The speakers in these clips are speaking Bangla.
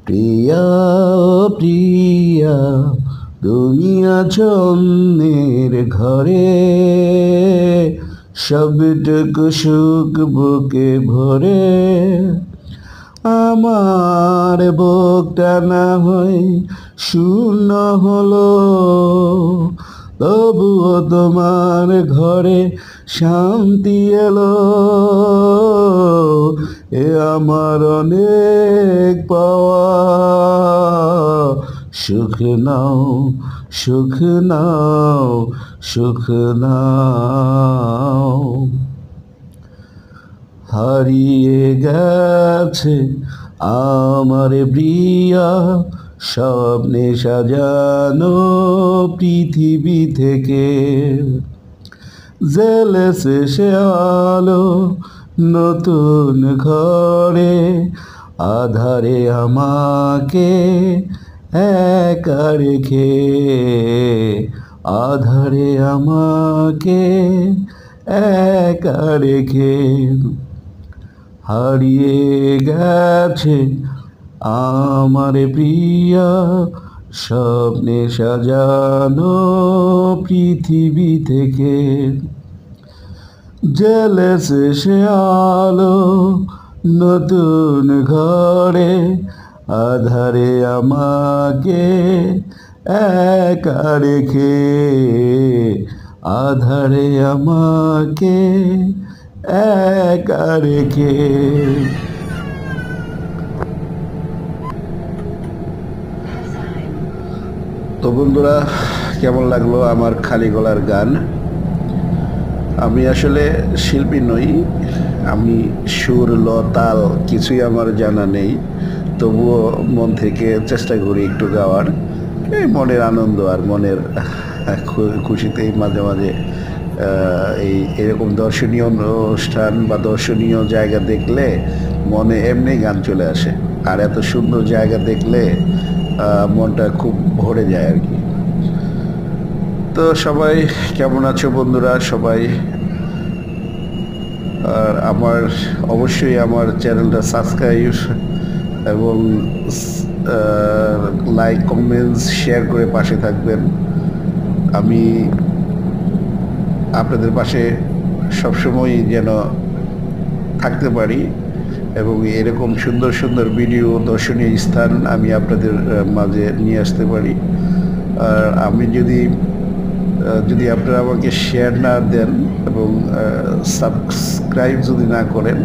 প্রিয়া প্রিয়া তুমি আছো অন্যের ঘরে, সবটুকু সুখ বুকে ভরে। আমার বুকটা না হয় শূন্য হলো, তবুও তোমার ঘরে শান্তি এলো। এ আমার অনেক পাওয়া, সুখ নাও সুখ নাও সুখ নাও। হারিয়ে গেছে আমার প্রিয়া স্বপ্নে সাজানো পৃথিবী থেকে, জেলেছে সে আলো নতুন ঘরে, আধারে আমাকে একা রেখে, আধারে আমাকে একা রেখে। হারিয়ে গেছে আমার প্রিয়া স্বপ্নে সাজানো পৃথিবী থেকে, জ্বলেছে সে আলো নতুন ঘরে, আধারে আমাকে একা রেখে, আধারে আমাকে একা রেখে। তো বন্ধুরা, কেমন লাগলো আমার খালি গলার গান? আমি আসলে শিল্পী নই, আমি সুর ল তাল কিছুই আমার জানা নেই, তবুও মন থেকে চেষ্টা করি একটু গাওয়ার। এই মনের আনন্দ আর মনের খুশিতেই মাঝে মাঝে এরকম দর্শনীয় অনুষ্ঠান বা দর্শনীয় জায়গা দেখলে মনে এমনি গান চলে আসে, আর এত সুন্দর জায়গা দেখলে মনটা খুব ভরে যায় আর কি। তো সবাই কেমন আছো বন্ধুরা? সবাই আর আমার অবশ্যই আমার চ্যানেলটা সাবস্ক্রাইব এবং লাইক কমেন্টস শেয়ার করে পাশে থাকবেন। আমি আপনাদের পাশে সবসময় যেন থাকতে পারি এবং এরকম সুন্দর সুন্দর ভিডিও দর্শনীয় স্থান আমি আপনাদের মাঝে নিয়ে আসতে পারি। আর আমি যদি আপনারা আমাকে শেয়ার না দেন এবং সাবস্ক্রাইব যদি না করেন,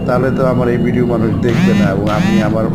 তাহলে তো আমার এই ভিডিও মানুষ দেখবে না এবং আমি আমার